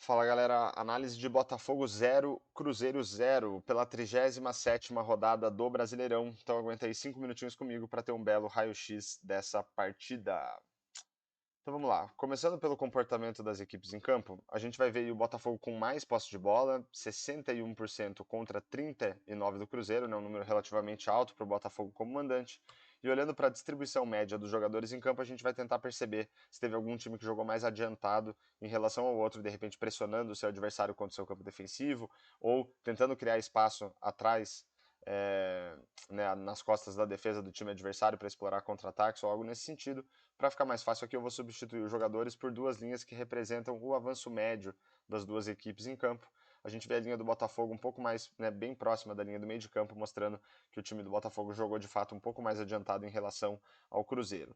Fala galera, análise de Botafogo 0, Cruzeiro 0, pela 37ª rodada do Brasileirão. Então aguenta aí 5 minutinhos comigo para ter um belo raio-x dessa partida. Então vamos lá, começando pelo comportamento das equipes em campo, a gente vai ver o Botafogo com mais posse de bola, 61% contra 39% do Cruzeiro, né, um número relativamente alto para o Botafogo como mandante. E olhando para a distribuição média dos jogadores em campo, a gente vai tentar perceber se teve algum time que jogou mais adiantado em relação ao outro, de repente pressionando o seu adversário contra o seu campo defensivo, ou tentando criar espaço atrás, né, nas costas da defesa do time adversário para explorar contra-ataques ou algo nesse sentido. Para ficar mais fácil aqui, eu vou substituir os jogadores por duas linhas que representam o avanço médio das duas equipes em campo. A gente vê a linha do Botafogo um pouco mais, né, bem próxima da linha do meio de campo, mostrando que o time do Botafogo jogou de fato um pouco mais adiantado em relação ao Cruzeiro.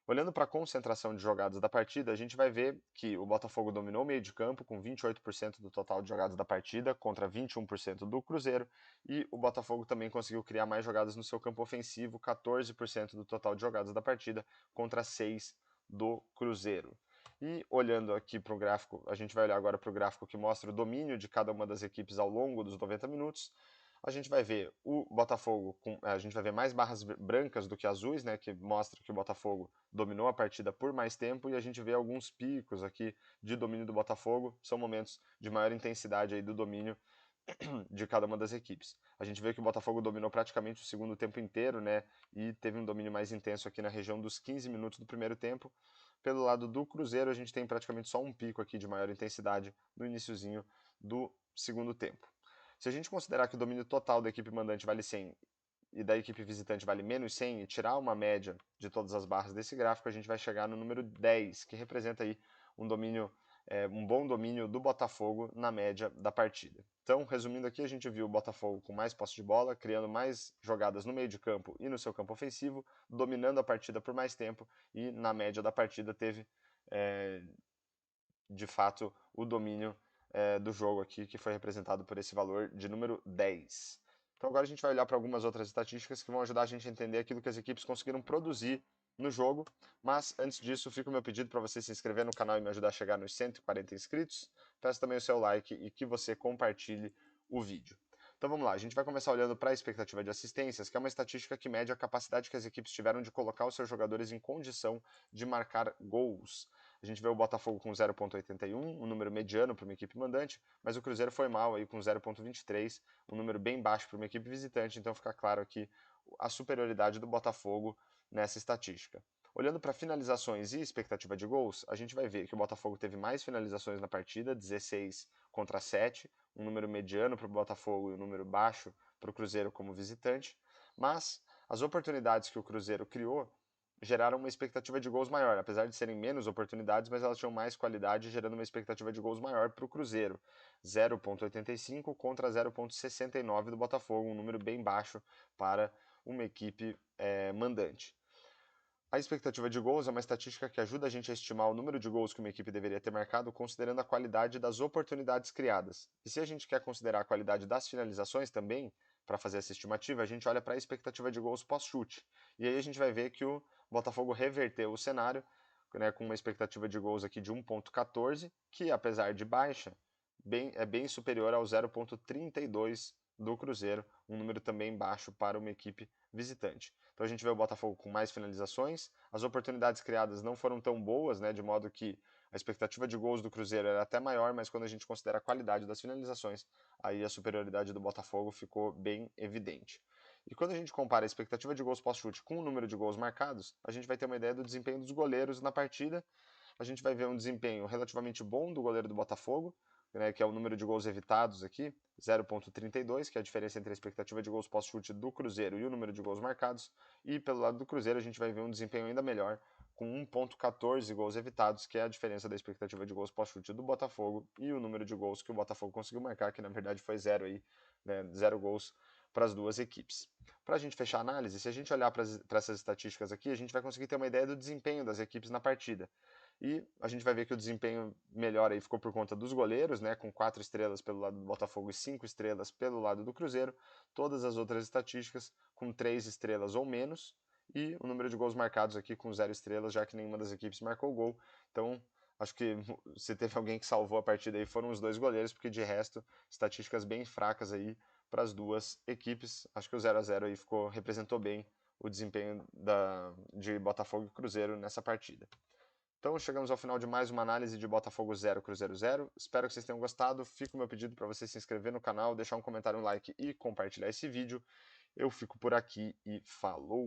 Olhando para a concentração de jogadas da partida, a gente vai ver que o Botafogo dominou o meio de campo com 28% do total de jogadas da partida contra 21% do Cruzeiro, e o Botafogo também conseguiu criar mais jogadas no seu campo ofensivo, 14% do total de jogadas da partida contra 6% do Cruzeiro. E olhando aqui para o gráfico, a gente vai olhar agora para o gráfico que mostra o domínio de cada uma das equipes ao longo dos 90 minutos. A gente vai ver o Botafogo, a gente vai ver mais barras brancas do que azuis, né, que mostra que o Botafogo dominou a partida por mais tempo, e a gente vê alguns picos aqui de domínio do Botafogo, são momentos de maior intensidade aí do domínio de cada uma das equipes. A gente vê que o Botafogo dominou praticamente o segundo tempo inteiro, né, e teve um domínio mais intenso aqui na região dos 15 minutos do primeiro tempo. Pelo lado do Cruzeiro, a gente tem praticamente só um pico aqui de maior intensidade no iniciozinho do segundo tempo. Se a gente considerar que o domínio total da equipe mandante vale 100 e da equipe visitante vale menos 100 e tirar uma média de todas as barras desse gráfico, a gente vai chegar no número 10, que representa aí um domínio, um bom domínio do Botafogo na média da partida. Então, resumindo aqui, a gente viu o Botafogo com mais posse de bola, criando mais jogadas no meio de campo e no seu campo ofensivo, dominando a partida por mais tempo, e na média da partida teve, de fato, o domínio do jogo aqui, que foi representado por esse valor de número 10. Então agora a gente vai olhar para algumas outras estatísticas que vão ajudar a gente a entender aquilo que as equipes conseguiram produzir no jogo. Mas antes disso, fica o meu pedido para você se inscrever no canal e me ajudar a chegar nos 140 inscritos. Peço também o seu like e que você compartilhe o vídeo. Então vamos lá, a gente vai começar olhando para a expectativa de assistências, que é uma estatística que mede a capacidade que as equipes tiveram de colocar os seus jogadores em condição de marcar gols. A gente vê o Botafogo com 0,81, um número mediano para uma equipe mandante, mas o Cruzeiro foi mal aí com 0,23, um número bem baixo para uma equipe visitante, então fica claro aqui a superioridade do Botafogo nessa estatística. Olhando para finalizações e expectativa de gols, a gente vai ver que o Botafogo teve mais finalizações na partida, 16 contra 7, um número mediano para o Botafogo e um número baixo para o Cruzeiro como visitante, mas as oportunidades que o Cruzeiro criou geraram uma expectativa de gols maior, apesar de serem menos oportunidades, mas elas tinham mais qualidade, gerando uma expectativa de gols maior para o Cruzeiro, 0,85 contra 0,69 do Botafogo, um número bem baixo para uma equipe mandante. A expectativa de gols é uma estatística que ajuda a gente a estimar o número de gols que uma equipe deveria ter marcado, considerando a qualidade das oportunidades criadas. E se a gente quer considerar a qualidade das finalizações também, para fazer essa estimativa, a gente olha para a expectativa de gols pós-chute. E aí a gente vai ver que o Botafogo reverteu o cenário, né, com uma expectativa de gols aqui de 1,14, que apesar de baixa, é bem superior ao 0,32 do Cruzeiro, um número também baixo para uma equipe visitante. Então a gente vê o Botafogo com mais finalizações, as oportunidades criadas não foram tão boas, né, de modo que a expectativa de gols do Cruzeiro era até maior, mas quando a gente considera a qualidade das finalizações, aí a superioridade do Botafogo ficou bem evidente. E quando a gente compara a expectativa de gols pós-chute com o número de gols marcados, a gente vai ter uma ideia do desempenho dos goleiros na partida. A gente vai ver um desempenho relativamente bom do goleiro do Botafogo, né, que é o número de gols evitados aqui, 0,32, que é a diferença entre a expectativa de gols pós-chute do Cruzeiro e o número de gols marcados. E pelo lado do Cruzeiro a gente vai ver um desempenho ainda melhor, com 1,14 gols evitados, que é a diferença da expectativa de gols pós-chute do Botafogo e o número de gols que o Botafogo conseguiu marcar, que na verdade foi zero aí, né, zero gols para as duas equipes. Para a gente fechar a análise, se a gente olhar para essas estatísticas aqui, a gente vai conseguir ter uma ideia do desempenho das equipes na partida. E a gente vai ver que o desempenho melhor aí ficou por conta dos goleiros, né, com 4 estrelas pelo lado do Botafogo e 5 estrelas pelo lado do Cruzeiro. Todas as outras estatísticas com 3 estrelas ou menos. E o número de gols marcados aqui com 0 estrelas, já que nenhuma das equipes marcou gol. Então Acho que se teve alguém que salvou a partida aí foram os dois goleiros, porque de resto, estatísticas bem fracas aí para as duas equipes. Acho que o 0 a 0 aí representou bem o desempenho de Botafogo e Cruzeiro nessa partida. Então chegamos ao final de mais uma análise de Botafogo 0, Cruzeiro 0. Espero que vocês tenham gostado. Fica o meu pedido para você se inscrever no canal, deixar um comentário, um like e compartilhar esse vídeo. Eu fico por aqui e falou!